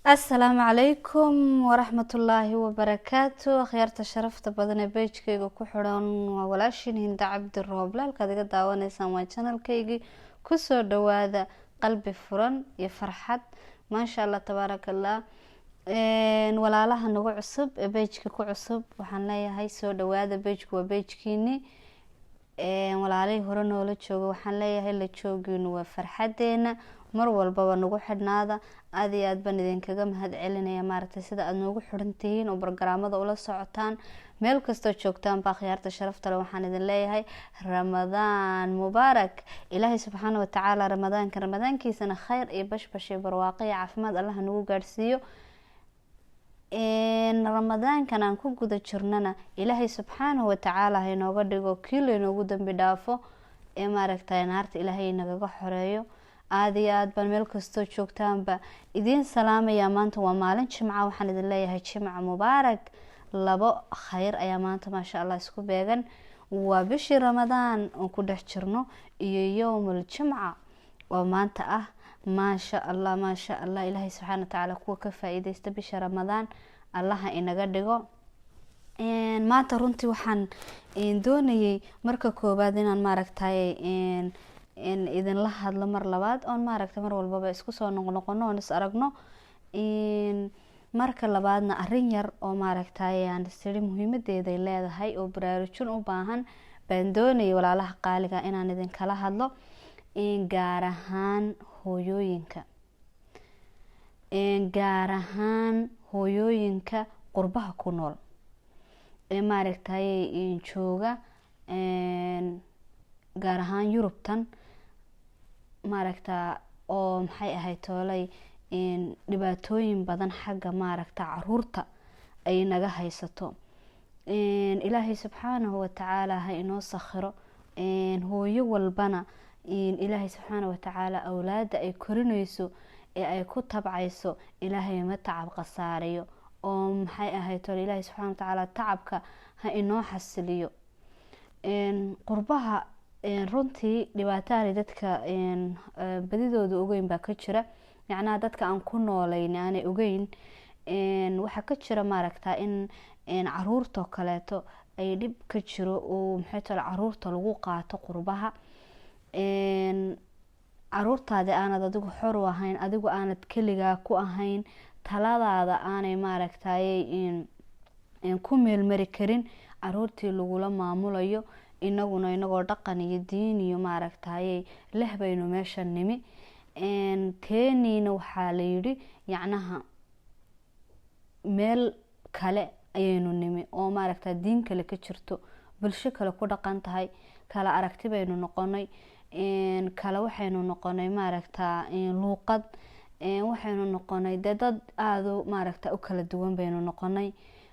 السلام عليكم ورحمة الله وبركاته. خيارتا شرفتا بدن بيجكيغا كحران وولاشين هند عبد الروبلا الكاديغا داوانيسان waa channelkaygii kusoo dhawaada qalbi furan iyo farxad ما شاء الله تبارك الله. walaalaha nagu cusub ee page-ka ku cusub waxaan leeyahay soo dhawaada. page-ku waa page-kiini walaalay hore noola jooga waxaan leeyahay la joogiinu waa farxadeena mar walba nagu xidhnaada aad iyo aad baan idinkaga mahad celinaya maaragtay sida aad noogu xirantihiin oo barnaamijyada ula socotaan meel kasta joogtaan baa khiyaarta sharafta leh waxaan idin leeyahay ramadaan mubaarak. ilaahay subxaanahu wa tacaala ramadaankiisana khayr iyo bashbash iyo barwaaqo iyo caafimaad allah nagu gaarsiiyo. ramadaankan aan ku guda jirnana ilaahay subxaanahu wa tacaala ha inooga dhigo kii laynoogu dambi dhaafo ee maaragtay naarta ilaahay nagaga xoreeyo. aad iyo aad baan meel kastoo joogtaanba idiin salaamaya. maanta waa maalin jimca waxaan idin leeyahay jimca mubaarak. labo khayr ayaa maanta maasha allah isku beegan. waa bishii ramadaan oo ku dhex jirno iyo yowmul jimca oo maanta ah maasha allah ilaahay subxaanahu wa tacaala kuwa ka faa'iideysta bisha ramadaan allaha inaga dhigo. maanta runtii waxaan doonayay marka koobaad inaan maaragtay idin la hadlo mar labaad oon maaragtay mar walbaba isku soo noqnoqono oon is aragno. marka labaadna arrin yar oo maaragtay aan isiri muhiimadeeda ay leedahay oo baraarujin u baahan baan doonayay walaalaha qaaliga inaan idin kala hadlo gaar ahaan hooyooyinka qurbaha ku nool ee maaragtay jooga gaar ahaan Yurubtan maaragta oo maxay ahayd toolay dhibaatooyin badan xagga maaragta caruurta ay naga haysato. ilaahay subxaanahu wa tacaala ha inoo sakhiro hooyo walbana ilaahay subxaanahu wa tacaala awlaada ay korinayso ee ay ku tabcayso ilaahay ma tacab qasaariyo oo maxay ahayd toolay ilaahay subxaanahu wa tacaala tacabka ha inoo xasiliyo. qurbaha runtii dhibaataha dadka badidooda ogeyn baa ka jira macnaha dadka aan ku noolayn aanay ogeyn waxa ka jira maaragta in caruurta kaleeto ay dhib ka jiro oo maxay tahay caruurta lagu qaato qurbaha. caruurtaada aanad adigu xor u ahayn adigu aanad kaligaa ku ahayn taladaada aanay maaragtay ku meelmari karin caruurtii lagula maamulayo inagoo dhaqan iyo diin iyo maaragtay leh baynu meesha nimi. teeniina waxaa la yidhi yacnaha meel kale ayaynu nimi oo maaragta diin kale ka jirto bulsho kale ku dhaqan tahay kala aragti baynu noqonay kala waxaynu noqonay maaragta luuqad waxaynu noqonay dad aada maaragta u kala duwan baynu noqonay.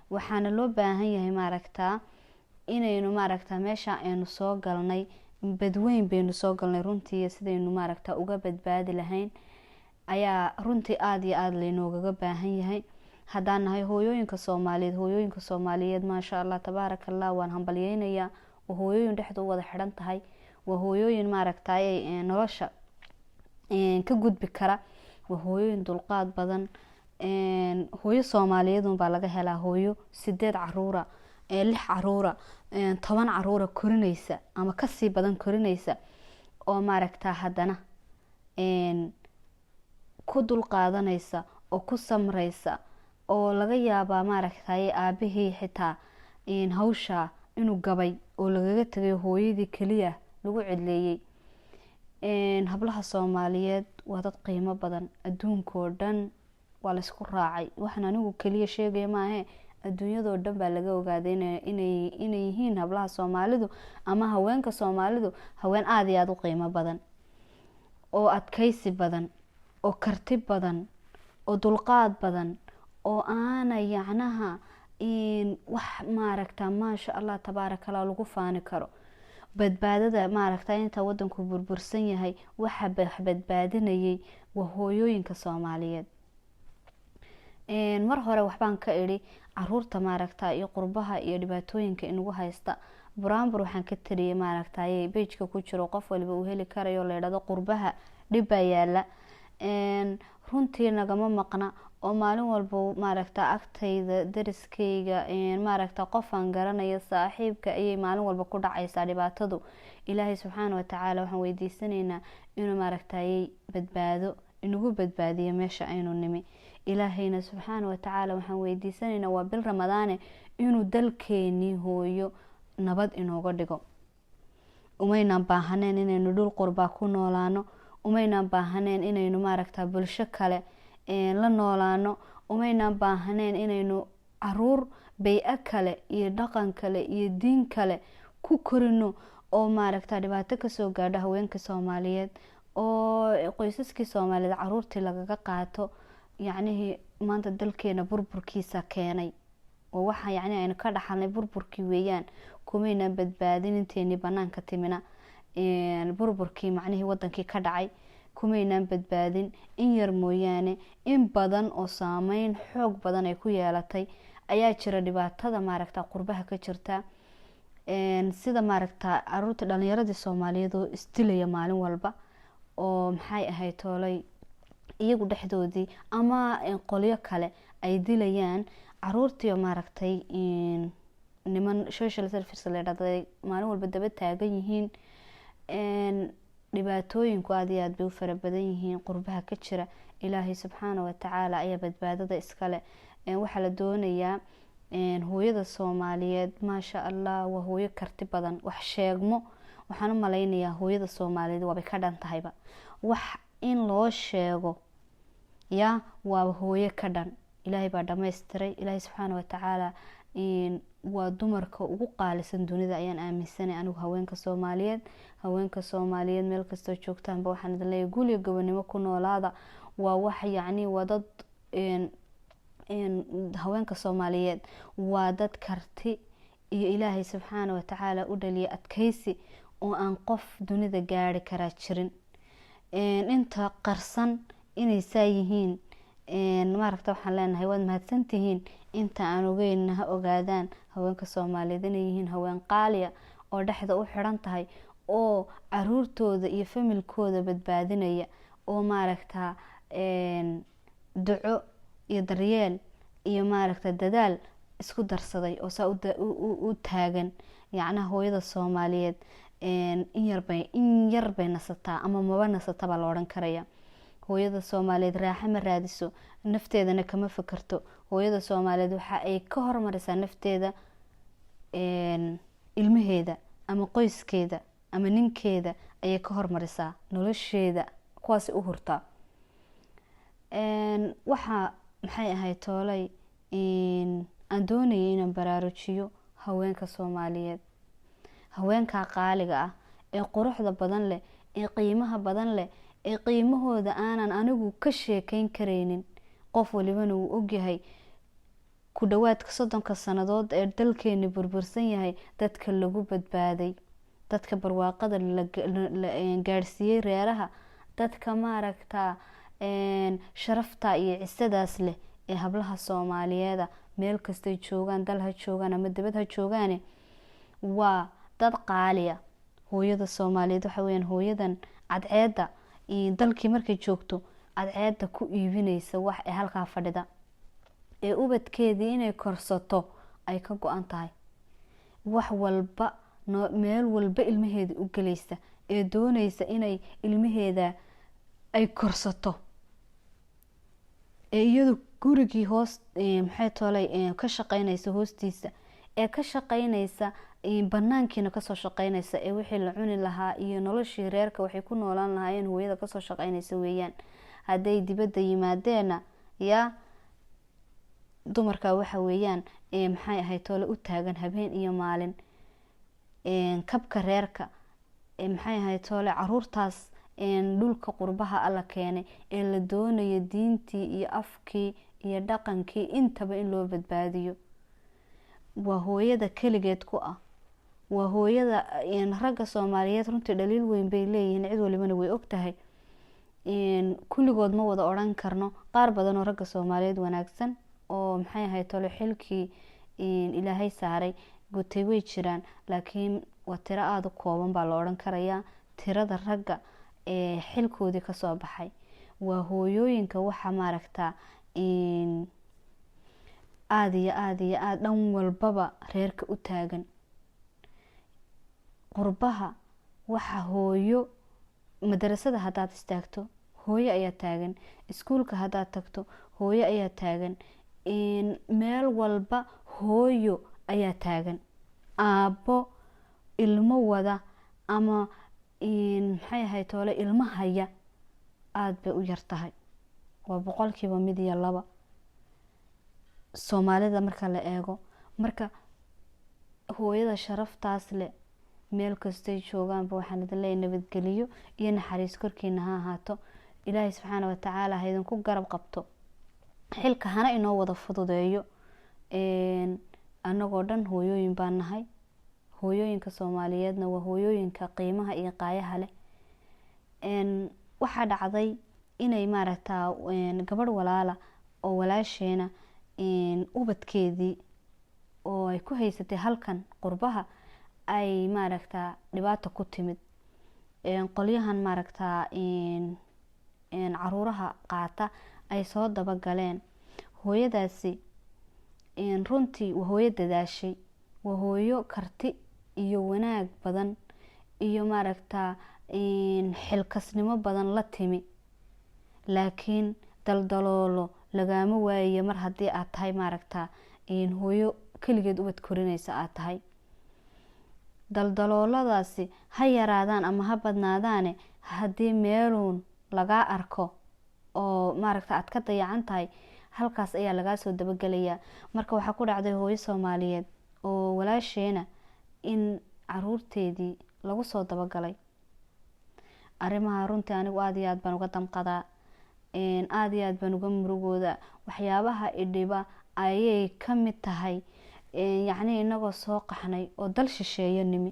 waxaana loo baahan yahay maaragta inaynu maaragta meesha aynu soo galnay badweyn baynu soo galnay runtii sidaynu maaragta uga badbaadi lahayn ayaa runtii aada iyo aada laynoogaga baahan yahay haddaan nahay hooyooyinka soomaaliyeed maasha allah tabaaraka allah waan hambalyeynayaa. waa hooyooyin dhexda u wada xidhan tahay waa hooyooyin maaragtay nolosha ka gudbi kara waa hooyooyin dulqaad badan. hooyo soomaaliyeed baa laga helaa hooyo 8 caruura 6 caruura 10 caruura korinaysa ama kasii badan korinaysa oo maaragta haddana ku dulqaadanaysa oo ku samraysa oo laga yaabaa maaragtay aabihii xitaa hawsha inuu gabay oo lagaga tagay hooyadii kaliya lagu cidleeyay. hablaha Soomaaliyeed waa dad qiimo badan adduunka dhan waa la isku raacay waxaan anigu kaliya sheegay maahe adduunyada dhan baa laga ogaaday inay yihiin hablaha Soomaalidu ama haweenka Soomaalidu haween aad iyo aad u qiimo badan oo adkaysi badan oo karti badan oo dulqaad badan oo aana yacnaha wax maaragta maasha allah tabaaraka allah lagu faani karo. badbaadada maaragta inta wadanku burbursan yahay waxa badbaadinayay waa hooyooyinka Soomaaliyeed. mar hore waxbaan ka iri caruurta maaragta iyo qurbaha iyo dhibaatooyinka inagu haysta buraanbur waxaan ka tiriyay maaragtay page-ka ku jiro qof walba uu heli karayo la yiraahdo qurbaha dhib baa yaala. runtii nagama maqna oo maalin walba maaragta agtayda dariskayga maaragta qofaan garanaya saaxiibka ayay maalin walba ku dhacaysaa dhibaatadu. ilaahay subxaana watacaala waxaan weydiisanaynaa inuu maaragtayay badbaado inagu badbaadiyo meesha aynu nimi. ilaahayna subxaana watacaala waxaan weydiisanaynaa waa bil ramadaane inuu dalkeenii hooyo nabad inooga dhigo. umaynaan baahaneen inaynu dhul qurbaa ku noolaano, umaynaan baahaneen inaynu maaragta bulsho kale la noolaano, umaynaan baahaneen inaynu caruur bay-a kale iyo dhaqan kale iyo diin kale ku korino oo maaragta dhibaato kasoo gaadho haweenka Soomaaliyeed oo qoysaskii Soomaaliyeed caruurtii lagaga qaato. yacnihii maanta dalkeena burburkiisa keenay oo waxa yacni aynu ka dhaxalnay burburkii weeyaan. kumaynaan badbaadin inteeni banaanka timina burburkii macnihii wadankii ka dhacay kumaynaan badbaadin in yar mooyaane. in badan oo saameyn xoog badan ay ku yeelatay ayaa jira dhibaatada maaragta qurbaha ka jirta. sida maaragta caruurta dhalinyaradii Soomaaliyeed oo isdilaya maalin walba oo maxay ahayd toolay iyagu dhexdoodii ama qolyo kale ay dilayaan caruurtii oo maaragtay niman social service la yiraahdo maalin walba daba taagan yihiin. dhibaatooyinku aad iyo aad bay u fara badan yihiin qurbaha ka jira. ilaahay subxaana watacaala ayaa badbaadada iskale. waxaa la doonayaa hooyada Soomaaliyeed maasha Allah waa hooyo karti badan. wax sheegmo waxaan u malaynayaa hooyada Soomaaliyeed waabay ka dhan tahayba. wax in loo sheego yaa waa hooyo ka dhan. ilaahay baa dhammaystiray. ilaahay subxaana watacaala waa dumarka ugu qaalisan dunida ayaan aaminsanay anigu. haweenka Soomaaliyeed meel kastoo joogtaanba waxaan idin leeyahay guul iyo gobonimo ku noolaada. waa wax yacni waa dad haweenka Soomaaliyeed waa dad karti iyo ilaahay subxaana watacaala u dhaliyay adkaysi oo aan qof dunida gaari karaa jirin. inta qarsan inay saa yihiin maaragta waxaan leenahay waad mahadsantihiin. inta aan ogeyn ha ogaadaan haweenka Soomaaliyeed inay yihiin haween qaaliya oo dhexda u xiran tahay oo caruurtooda iyo familkooda badbaadinaya oo maaragta duco iyo daryeel iyo maaragta dadaal isku darsaday oo saa u taagan. yacnaha hooyada Soomaaliyeed in yar bay nasataa ama maba nasata baa la odhan karaya. hooyada Soomaaliyeed raaxo ma raadiso, nafteedana kama fakarto. hooyada Soomaaliyeed waxa ay ka hormarisaa nafteeda ilmaheeda ama qoyskeeda ama ninkeeda ayay ka hormarisaa nolosheeda kuwaas u hurtaa. waxa maxay ahayd toolay aan doonayay inaan baraarujiyo haweenka Soomaaliyeed. haweenka qaaliga ah ee quruxda badan leh ee qiimaha badan leh ee qiimahooda aanan anigu ka sheekayn kareynin. qof walibana uu ogyahay ku dhawaadka 30 sanadood ee dalkeeni burbursan yahay dadka lagu badbaaday, dadka barwaaqada la gaarsiiyay reeraha, dadka maaragta sharafta iyo cisadaas leh ee hablaha Soomaaliyeed meel kastay joogaan, dal ha joogaan ama dibad ha joogaan, waa dad qaaliya. hooyada Soomaaliyeed waxa weeyaan hooyadan cadceeda dalkii markay joogto cadceeda ku iibinaysa wax ee halkaa fadhida ee ubadkeedii inay korsato ay ka go'an tahay. wax walba meel walba ilmaheeda u galaysa ee doonaysa inay ilmaheeda ay korsato ee iyadu gurigii hoos maxay toolay ka shaqeynaysa hoostiisa ee ka shaqeynaysa banaankiina kasoo shaqeynaysa ee wixii la cuni lahaa iyo noloshii reerka waxay ku noolaan lahaayeen hooyada kasoo shaqeynaysa weeyaan. hadday dibadda yimaadeena yaa dumarka waxa weeyaan maxay ahayd toole u taagan habeen iyo maalin kabka reerka maxay ahayd toole caruurtaas dhulka qurbaha alla keenay ee la doonayo diintii iyo afkii iyo dhaqankii intaba in loo badbaadiyo. waa hooyada kaligeed ku ah. waa hooyada ragga Soomaaliyeed runtii dhaliil weyn bay leeyihiin. cid walibana way ogtahay. kulligood ma wada oran karno. qaar badan oo ragga Soomaaliyeed wanaagsan oo maxay ahayd tolo xilkii ilaahay saaray gutay way jiraan, laakiin waa tiro aad u kooban baa la oran karayaa tirada ragga ee xilkoodii kasoo baxay. waa hooyooyinka waxa maaragtaa aada iyo aada iyo aada dhan walbaba reerka u taagan. qurbaha waxa hooyo, madarasada haddaad istaagto hooyo ayaa taagan, iskuulka haddaad tagto hooyo ayaa taagan, meel walba hooyo ayaa taagan. aabbo ilmo wada ama maxay ahayd toole ilmo haya aada bay u yartahay, waa 1% 2 soomaalida marka la eego. marka hooyada sharaftaas leh meel kastay joogaanba waxaan idin leeyahay nabadgeliyo iyo naxariis korkiina ha ahaato. ilaahay subxaana watacaala ha idinku garab qabto, xilka hana inoo wada fududeeyo. annagoo dhan hooyooyin baan nahay. hooyooyinka soomaaliyeedna waa hooyooyinka qiimaha iyo qaayaha leh. waxaa dhacday inay maaragtaa gabadh walaala oo walaasheena ubadkeedii oo ay ku haysatay halkan qurbaha ay maaragtaa dhibaato ku timid. qolyahan maaragtaa caruuraha qaata ay soo dabagaleen. hooyadaasi runtii waa hooyo dadaashay, waa hooyo karti iyo wanaag badan iyo maaragtaa xilkasnimo badan la timi. laakiin daldaloolo lagama waayo mar haddii aad tahay maaragtaa hooyo keligeed ubad korinaysa aad tahay. daldalooladaasi ha yaraadaan ama ha badnaadaane haddii meeluun lagaa arko oo maaragta aad ka dayacan tahay, halkaas ayaa lagaa soo dabagelayaa. marka waxaa ku dhacday hooyo soomaaliyeed oo walaasheena in caruurteedii lagu soo dabagalay. arrimaha runtii anigu aada iyo aada baan uga damqadaa, aada iyo aada baan uga murugooda. waxyaabaha idhiba ayay ka mid tahay. yacni inagoo soo qaxnay oo dal shisheeyo nimi,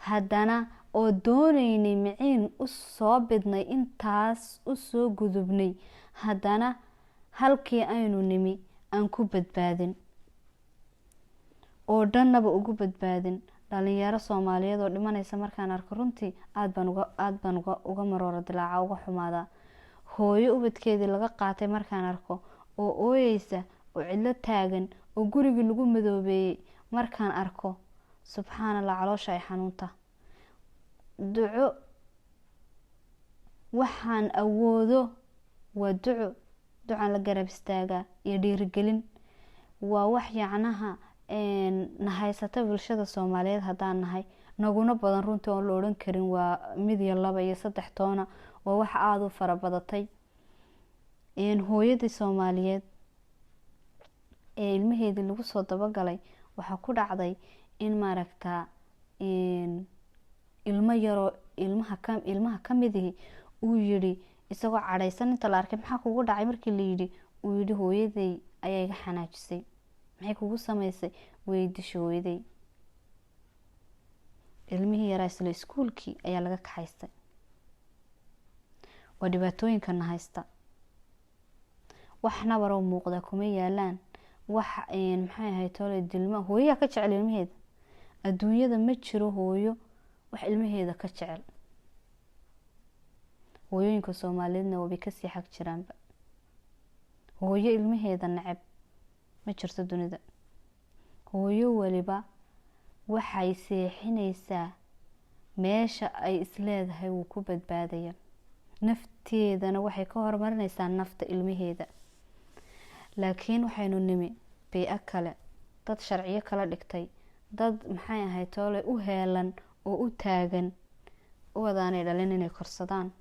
haddana oo doonaynay miciin u soo bidnay, intaas u soo gudubnay, haddana halkii aynu nimi aan ku badbaadin oo dhannaba ugu badbaadin. dhalinyaro soomaaliyeed oo dhimanaysa markaan arko runtii aada baan uga maroora dilaaca, uga xumaadaa. hooyo ubadkeedii laga qaatay markaan arko oo ooyeysa oo cidlo taagan oo gurigii lagu madoobeeyey markaan arko, subxaan allah, caloosha ay xanuunta. duco waxaan awoodo waa ducaan la garab istaagaa iyo dhiirigelin. waa wax yacnaha na haysata bulshada soomaaliyeed haddaan nahay, naguna badan runtii oon la odhan karin waa 1 iyo 2 iyo 3 toona. waa wax aada u fara badatay. hooyadii soomaaliyeed ee ilmaheedii lagu soo dabagalay waxaa ku dhacday in maaragtaa ilmo yaroo ilmaha ka midihi uu yidhi, isagoo cadhaysan inta la arkay, maxaa kugu dhacay markii la yidhi, uu yidhi hooyaday ayaa iga xanaajisay. maxay kugu samaysay? way dishay hooyaday. ilmihii yaraa isla iskuulkii ayaa laga kaxaystay. waa dhibaatooyinkana haysta. wax nabaroo muuqda kuma yaalaan. wax maxay ahayd toole dilma. hooyayaa ka jecel ilmaheeda. adduunyada ma jiro hooyo wax ilmaheeda ka jecel. hooyooyinka soomaaliyeedna waabay kasii xag jiraanba. hooyo ilmaheeda neceb ma jirto dunida. hooyo waliba waxay seexinaysaa meesha ay isleedahay wuu ku badbaadaya. nafteedana waxay ka horumarinaysaa nafta ilmaheeda. laakiin waxaynu nimi bey-a kale, dad sharciyo kala dhigtay, dad maxay ahayd toole u heelan oo u taagan wadaanay dhalin inay korsadaan.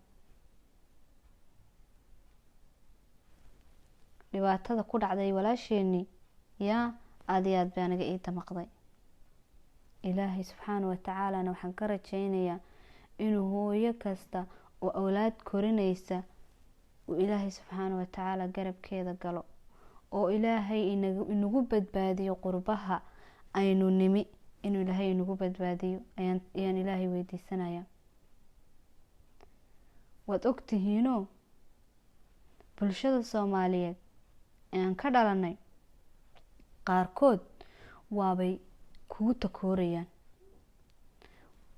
dhibaatada ku dhacday walaasheenii yaa aada iyo aada baa aniga ii damaqday. ilaahay subxaana watacaalana waxaan ka rajaynayaa inuu hooyo kasta oo awlaad korinaysa uu ilaahay subxaana watacaala garabkeeda galo, oo ilaahay inagu badbaadiyo qurbaha aynu nimi, inuu ilaahay inagu badbaadiyo ayaan ilaahay weydiisanaya. waad ogtihiinoo bulshada soomaaliyeed aan ka dhalanay qaarkood waabay kugu takoorayaan.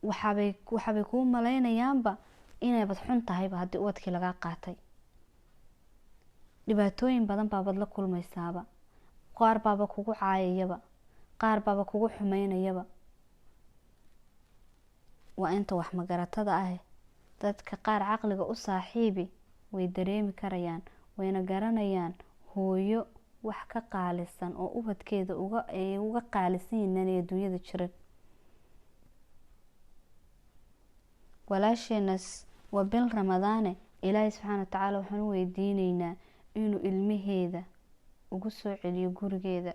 waxaabay kuu malaynayaanba inay bad xun tahayba haddii ubadkii lagaa qaatay. dhibaatooyin badan baabad la kulmaysaaba. qaar baaba kugu caayayaba, qaar baaba kugu xumeynayaba. waa inta wax magaratada ah. dadka qaar caqliga u saaxiibi way dareemi karayaan, wayna garanayaan hooyo wax ka qaalisan oo ubadkeeda uga qaalisan yihiin ee adduunyada jiran. walaasheenaas waa bil ramadaane, ilaahay subxaana wa tacaala waxaan u weydiineynaa inuu ilmaheeda ugu soo celiyo gurigeeda,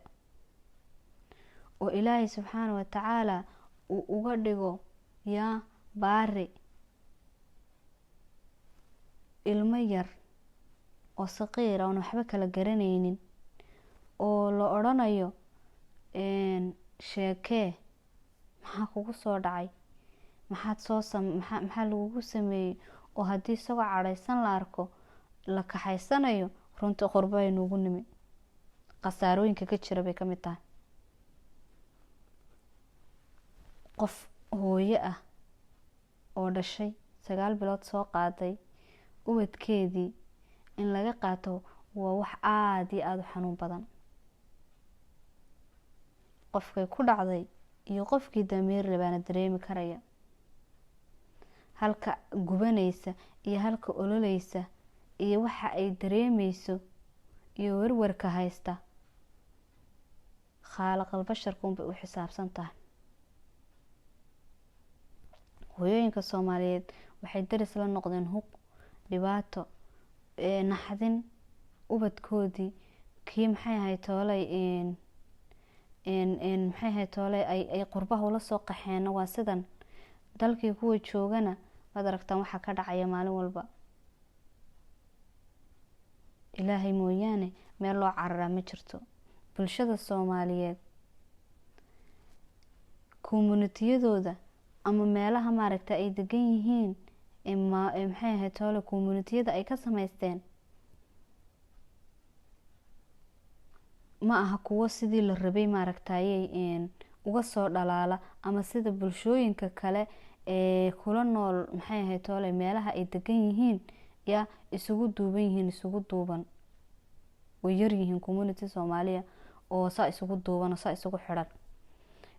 oo ilaahay subxaana wa tacaala uu uga dhigo yaa baari, ilmo yar oo saqiira oon waxba kala garanaynin, oo la odhanayo sheekee maxaa kugu soo dhacay, maxaa lagugu sameeyey, oo haddii isagoo cadhaysan la arko la kaxaysanayo. runtii qurbo ay nuugu nimi, khasaarooyinka ka jira bay ka mid tahay. qof hooyo ah oo dhashay 9 bilood soo qaaday ubadkeedii in laga qaato waa wax aada iyo aada u xanuun badan. qofkay ku dhacday iyo qofkii damiirle baana dareemi karaya. halka gubanaysa iyo halka ololeysa iyo waxa ay dareemeyso iyo warwarka haysta, khaaliqal basharkuunbay u xisaabsan tahay. hooyooyinka Soomaaliyeed waxay daris la noqdeen hub, dhibaato, naxdin ubadkoodii kii maxay ahayd toolay ay qurbaha ula soo qaxeen. waa sidan dalkii kuwa joogana waad aragtaan waxa ka dhacaya maalin walba. ilaahay mooyaane meel loo cararaa ma jirto. bulshada Soomaaliyeed communitiyadooda ama meelaha maaragta ay degan yihiin maxay ahayd toole communitiyada ay ka samaysteen ma aha kuwo sidii la rabay maaragtayay uga soo dhalaala, ama sida bulshooyinka kale ee kula nool maxay ahayd toole meelaha ay degan yihiin yaa isugu duuban. way yar yihiin community Soomaaliya oo saa isugu duuban oo saa isugu xidhan.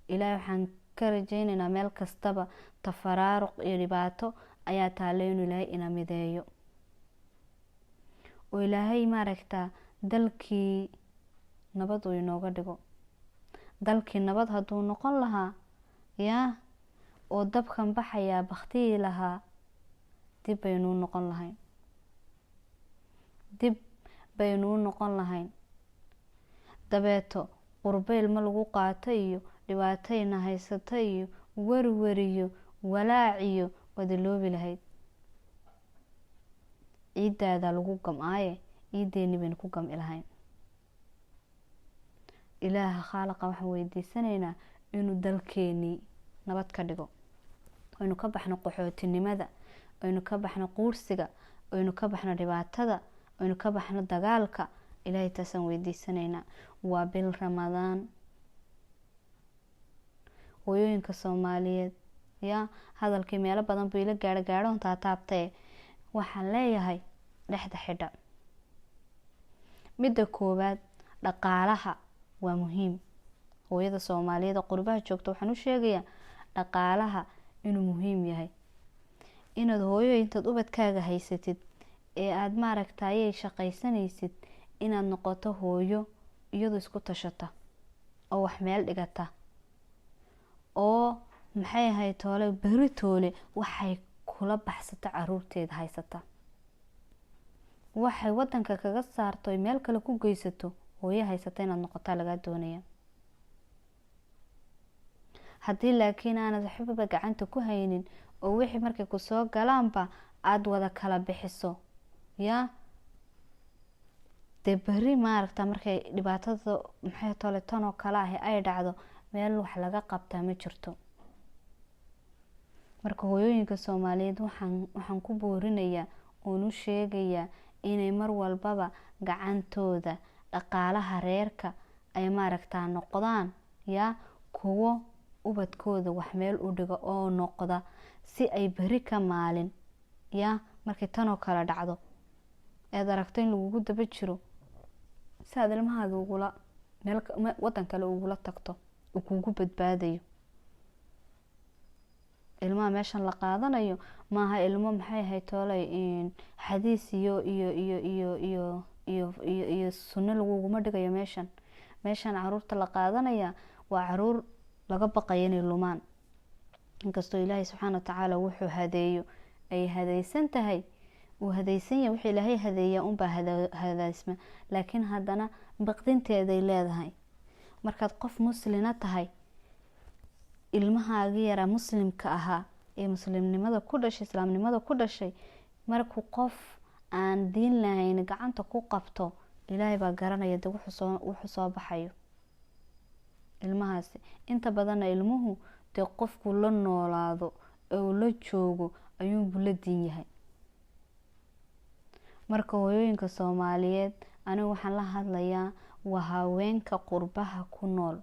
ilaahay waxaan ka rajaynaynaa meel kastaba tafaraaruq iyo dhibaato ayaa taale inuu ilaahay ina mideeyo, oo ilaahay maaragtaa dalkii nabad uu inooga dhigo. dalkii nabad hadduu noqon lahaa yaa oo dabkan baxayaa baktiyi lahaa, dib baynuu noqon lahayn. dabeeto qurbeyl ma lagu qaato iyo dhibaatayna haysata iyo warwariyo walaaciyo wadaloobi lahayd. ciidaada lagu gamaaye ciideeni baynu ku gami lahayn. ilaaha khaaliqa waxaan weydiisanaynaa inuu dalkeenii nabad ka dhigo, aynu ka baxno qaxootinimada, aynu ka baxno quursiga, aynu ka baxno dhibaatada, aynu ka baxno dagaalka. ilaahay taasaan weydiisanaynaa. waa bil ramadaan. hooyooyinka Soomaaliyeed yaa hadalkii meelo badan buu ila gaadhoon taataabtee waxaan leeyahay dhexda xidha. midda koowaad, dhaqaalaha waa muhiim. hooyada Soomaaliyeed oo qurbaha joogta waxaan u sheegayaa dhaqaalaha inuu muhiim yahay. inaad hooyo intaad ubadkaaga haysatid ee aada maaragtayay shaqaysanaysid, inaad noqoto hooyo iyadoo isku tashata oo wax meel dhigata, oo maxay ahayd toole beri toole waxay kula baxsato caruurteeda haysata, waxay wadanka kaga saarto meel kale ku geysato. hooyo haysata inaad noqotaa lagaa doonaya. haddii laakiin aanad waxbaba gacanta ku haynin oo wixii markay kusoo galaanba aada wada kala bixiso yaa dee beri maaragta markay dhibaatada maxay toole tan oo kale ahi ay dhacdo meel wax laga qabtaa ma jirto. marka hooyooyinka Soomaaliyeed waxaan ku boorinayaa oon u sheegayaa inay mar walbaba gacantooda dhaqaalaha reerka ay maaragtaa noqdaan yaa kuwo ubadkooda wax meel u dhigo oo noqda, si ay beri ka maalin yaa markay tanoo kale dhacdo eed aragto in lagugu daba jiro si aad ilmahaaga ugula meel wadan kale ugula tagto uu kugu badbaadayo. ilmaha meeshan la qaadanayo maaha ilmo maxay ahayd toolay xadiis iyo sunno laguguma dhigayo meeshan caruurta la qaadanaya waa caruur laga baqayo inay lumaan. inkastoo ilaahay subxaana watacaala wuxuu hadeeyo ay hadaysan tahay uu hadaysan yahay wixii ilaahay hadeeya unbaa hadaysma, laakiin haddana baqdinteeday leedahay. markaad qof muslina tahay, ilmahaagi yaraa muslimka ahaa ee muslimnimada ku dhashay, islaamnimada ku dhashay, markuu qof aan diin lahayn gacanta ku qabto, ilaahay baa garanaya de wuxuu soo baxayo ilmahaasi. inta badanna ilmuhu dee qofku la noolaado oo la joogo ayuunbu la diin yahay. marka hooyooyinka Soomaaliyeed anigu waxaan la hadlayaa waa haweenka qurbaha ku nool.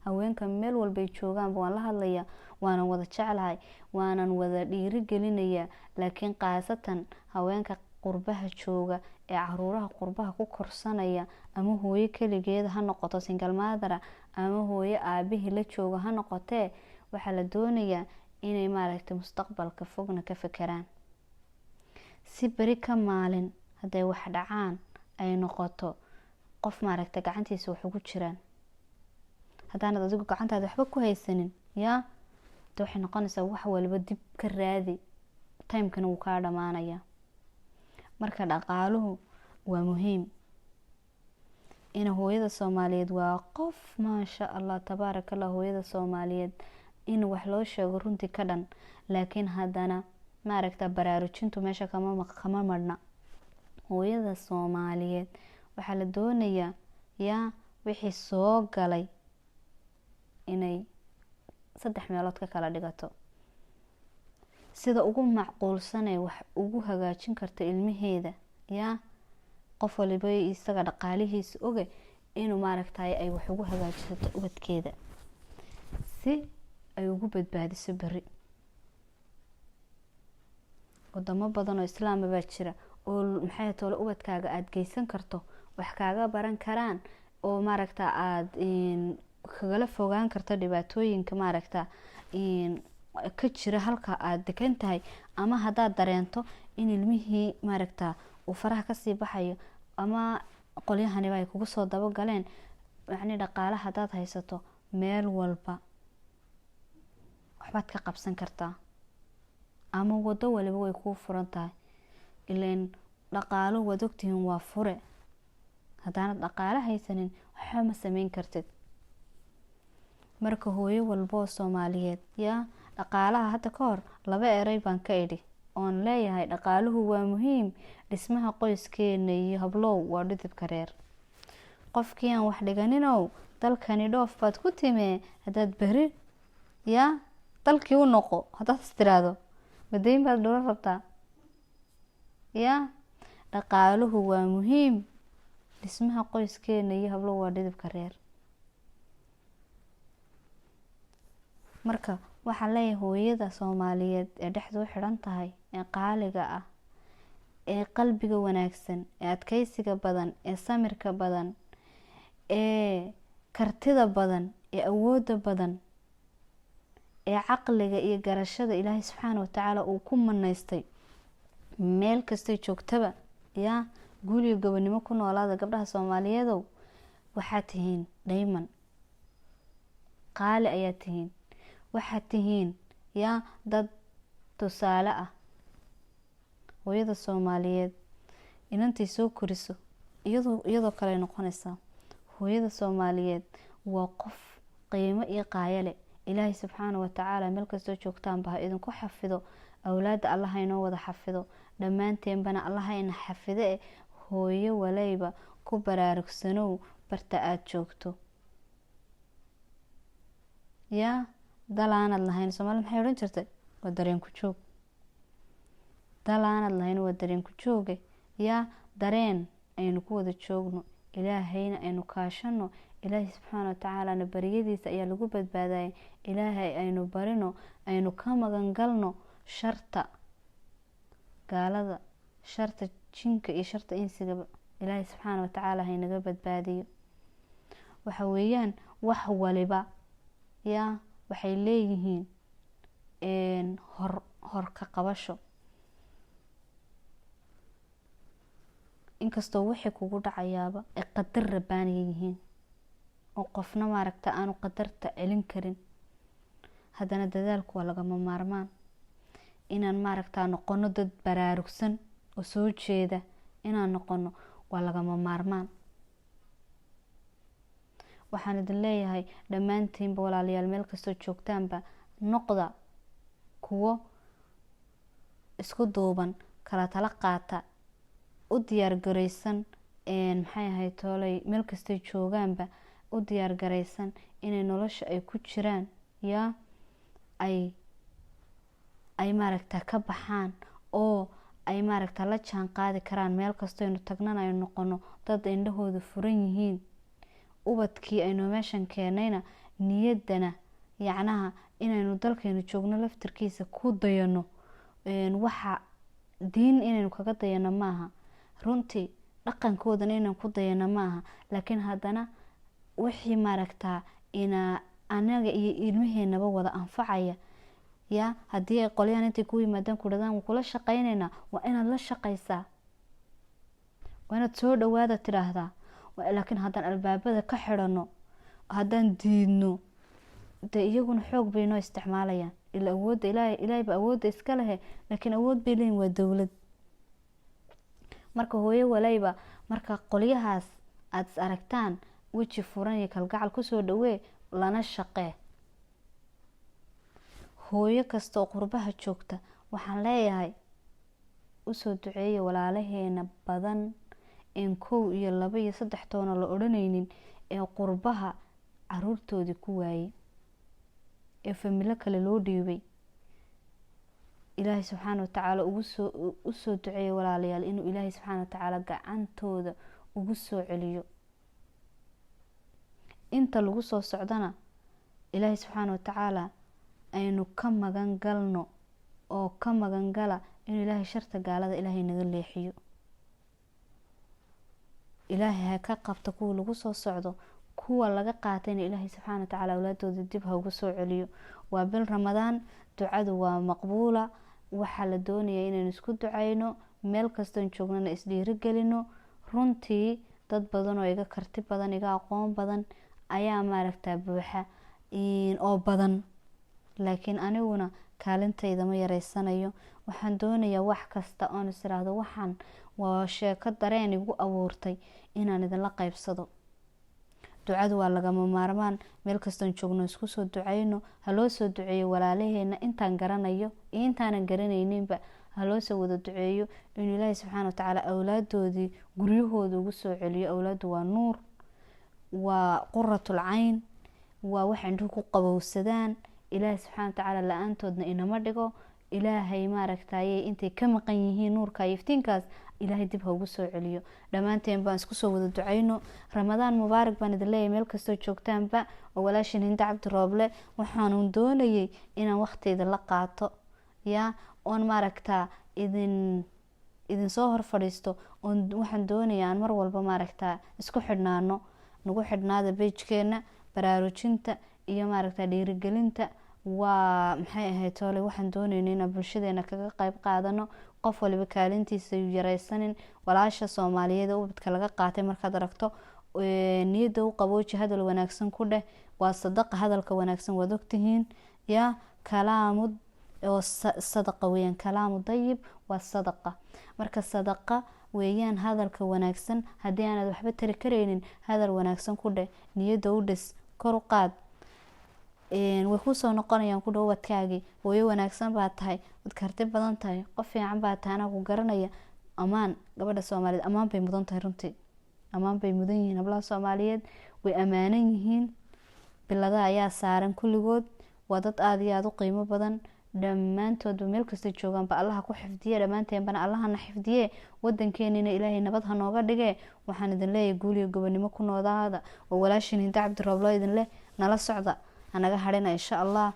haweenka meel walbay joogaan waan la hadlayaa, waanan wada jeclahay, waanan wada dhiirigelinayaa, laakiin qaasatan haweenka qurbaha jooga ee caruuraha qurbaha ku korsanaya, ama hooyo keligeeda ha noqoto single mother ama hooyo aabihii la jooga ha noqotee, waxaa la doonayaa inay maaragtay mustaqbalka fogna ka fekeraan, si beri ka maalin hadday wax dhacaan ay noqoto qof maaragtay gacantiisa wax ugu jiraan. haddaanad adigu gacantaada waxba ku haysanin yaa de waxay noqonaysaa wax waliba dib ka raadi, timekana wuu kaa dhamaanaya. marka dhaqaaluhu waa muhiim. ina hooyada Soomaaliyeed waa qof maasha Allah tabaaraka Allah, hooyada Soomaaliyeed in wax loo sheego runtii ka dhan, laakiin haddana maaragta baraarujintu meesha kama marna. hooyada Soomaaliyeed waxaa la doonayaa yaa wixii soo galay inay 3 meelood ka kala dhigato, sida ugu macquulsan ee wax ugu hagaajin karta ilmaheeda. yaa qof waliba isaga dhaqaalihiisa oge inuu maaragtay ay wax ugu hagaajiso ubadkeeda si ay ugu badbaadiso bari. wadamo badan oo islaam baa jira oo maxay toole ubadkaaga aad geysan karto, wax kaaga baran karaan, oo maaragta aad kagala fogaan karto dhibaatooyinka maaragta ka jira halka aad degan tahay. ama haddaad dareento in ilmihii maaragta uu faraha kasii baxayo ama qolyahaniba ay kugu soo daba galeen, yacni dhaqaale haddaad haysato meel walba waxbaad ka qabsan kartaa, ama wado waliba way kuu furan tahay. ileen dhaqaalo waad ogtihiin waa fure. haddaanad dhaqaale haysanin waxba ma samayn kartid. marka hooyo walbo Soomaaliyeed yaa dhaqaalaha hadda ka hor 2 eray baan ka idhi oon leeyahay dhaqaaluhu waa muhiim, dhismaha qoyskeena iyo hablow waa dhidibka reer. qofkii aan wax dhiganinow dalkani dhoof baad ku timee, haddaad beri yaa dalkii u noqo. haddaad istiraado madayn baad dhula rabtaa. yaa dhaqaaluhu waa muhiim, dhismaha qoyskeena iyo hablow waa dhidibka reer. marka waxaan leeyahay hooyada Soomaaliyeed ee dhexdu xiran tahay, ee qaaliga ah, ee qalbiga wanaagsan, ee adkaysiga badan, ee samirka badan, ee kartida badan, ee awooda badan, ee caqliga iyo garashada Ilaahay subxaana watacaala uu ku manaystay, meel kastay joogtaba yaa guuliyo gobonimo ku noolaada. gabdhaha Soomaaliyeedow waxaad tihiin dayman qaali ayaa tihiin. waxaad tihiin yaa dad tusaale ah. hooyada Soomaaliyeed inantay soo koriso iyadoo kale noqonaysaa. hooyada Soomaaliyeed waa qof qiimo iyo qaayale. Ilaahay subxaana watacaala meel kastoo joogtaan baa idinku xafido. awlaada Allah inoo wada xafido, dhammaanteenbana Allah ina xafide. hooyo walayba ku baraarugsanow barta aad joogto. yaa dalaanad lahayn Soomaali maxay oran jirtay waa dareen ku joog. dalaanad lahayn waa dareen ku jooge. yaa dareen aynu ku wada joogno, ilaahayna aynu kaashano. ilaahay subxaana watacaala bariyadiisa ayaa lagu badbaadayay. ilaahay aynu barino, aynu ka magan galno sharta gaalada, sharta jinka iyo sharta insigaba ilaahay subxaana watacaala haynaga badbaadiyo. waxa weeyaan wax waliba yaa waxay leeyihiin hor ka qabasho. inkastoo wixii kugu dhacayaaba ay qadar rabbaaniya yihiin oo qofna maaragta aanu qadarta celin karin, haddana dadaalku waa lagama maarmaan. inaan maaragta noqono dad baraarugsan oo soo jeeda inaan noqono waa lagama maarmaan. waxaan idin leeyahay dhammaantiinba walaalayaal, meel kastoo joogtaanba noqda kuwo isku duuban, kala tala qaata, u diyaar garaysan maxay ahayd toolay meel kastay joogaanba u diyaar garaysan inay nolosha ay ku jiraan yaa ay maaragta ka baxaan oo ay maaragta la jaan qaadi karaan. meel kastoo aynu tagnana aynu noqono dad indhahooda furan yihiin. ubadkii aynu meeshan keenayna niyaddana yacnaha inaynu dalkaynu joogno laftarkiisa ku dayano. waxa diin inaynu kaga dayano maaha, runtii dhaqankoodana inaynu ku dayano maaha, laakiin haddana wixii maaragtaa anaga iyo ilmaheenaba wada anfacaya yaa haddii ay qolyaan intay ku yimaadaan ku dhadaan waan kula shaqaynaynaa, waa inaad la shaqaysaa, waa inaad soo dhawaada tidhaahdaa. laakiin haddaan albaabada ka xidhano, haddaan diidno, dee iyaguna xoog bay noo isticmaalayaan. ila awoodda ilaahayba awoodda iska lehe, laakiin awood bay leeyihin waa dowlad. marka hooyo walayba marka qolyahaas aada is aragtaan weji furan iyo kalgacal kusoo dhawee, lana shaqee. hooyo kasta oo qurbaha joogta waxaan leeyahay usoo duceeya walaalaheena badan een 1 iyo 2 iyo 3 toona la odhanaynin ee qurbaha caruurtoodii ku waayey, ee familo kale loo dhiibay. ilaahay subxaana watacaala usoo duceeya walaalayaal inuu ilaahay subxaana watacaala gacantooda ugu soo celiyo. inta lagu soo socdana ilaahay subxaana watacaala aynu ka magan galno oo ka magan gala inuu ilaahay sharta gaalada ilaahay naga leexiyo. ilaahay ha ka qabto kuwa lagu soo socdo, kuwa laga qaatayna ilaahay subxaana watacaala awlaadooda dib ha ugu soo celiyo. waa bil ramadaan, ducadu waa maqbuula. waxaa la doonaya inaynu isku ducayno, meel kastoon joognana isdhiirigelino. runtii dad badan oo iga karti badan, iga aqoon badan ayaa maaragtaa buuxa oo badan, laakiin aniguna kaalintayda ma yareysanayo. waxaan doonayaa wax kasta oon is iraahdo waxaan waa sheeko dareen igu abuurtay inaan idinla qaybsado. ducadu waa lagama maarmaan, meel kastoon joogno isku soo ducayno. ha loo soo duceeyo walaalaheena intaan garanayo iyo intaanan garanayninba, ha loo soo wada duceeyo inuu ilaahay subxaana watacaala awlaadoodii guryahooda ugu soo celiyo. awlaadu waa nuur, waa quratul cayn, waa wax indhuhu ku qabowsadaan. ilaahay subxaana watacaala la-aantoodna inama dhigo. ilaahay maaragtayay intay ka maqan yihiin nuurka iyo iftiinkaas ilaahay dib ha ugu soo celiyo. dhammaanteen baan isku soo wada ducayno. ramadaan mubaarak baan idin leeyahay meel kastoo joogtaanba. oo walaashin Hinda Cabdi Rooble waxaan doonayay inaan waqtiyada la qaato yaa oon maaragtaa idin soo hor fadhiisto. waxaan doonayaa aan mar walba maaragtaa isku xidhnaano, nagu xidhnaada page-keena baraarujinta iyo maaragtaa dhiirigelinta. waa maxay ahayd toole waxaan doonayna inaan bulshadeena kaga qayb qaadano. qof waliba kaalintiisa yareysanin. walaasha Soomaaliyeed oo ubadka laga qaatay markaad aragto niyada u qabooji, hadal wanaagsan ku dheh. waa sadaqa, hadalka wanaagsan waad ogtihiin yaa kalaamud oo sadaqa weeyaan. kalaamu dayib waa sadaqa. marka sadaqa weeyaan hadalka wanaagsan. haddii aanad waxba tari karaynin hadal wanaagsan ku dheh, niyada u dhis, kor u qaad. way kusoo noqonayaan ku dhow wadkaagii. hooyo wanaagsan baa tahay, wad karti badan tahay, qof fiican baa tahay, anaa ku garanaya. amaan gabadha Soomaaliyeed amaan bay mudan tahay. runtii amaan bay mudan yihiin. hablaha Soomaaliyeed way amaanan yihiin. bilada ayaa saaran kulligood. waa dad aada iyo aada u qiimo badan. dhammaantoodba meel kasta joogaanba allaha ku xifdiye, dhammaanteenbana allahana xifdiye. wadankeenina ilaahay nabad ha nooga dhige. waxaan idin leeyahay guul iyo gobonimo ku noodaada. waa walaashin Hinda Cabdi Rooble idin leh, nala socda hanaga hadhina insha allah.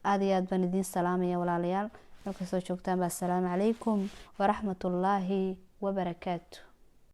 aada iyo aad baan idiin salaamaya walaalayaal. halka soo joogtaan. Assalaamu calaykum waraxmatullaahi wabarakaatu.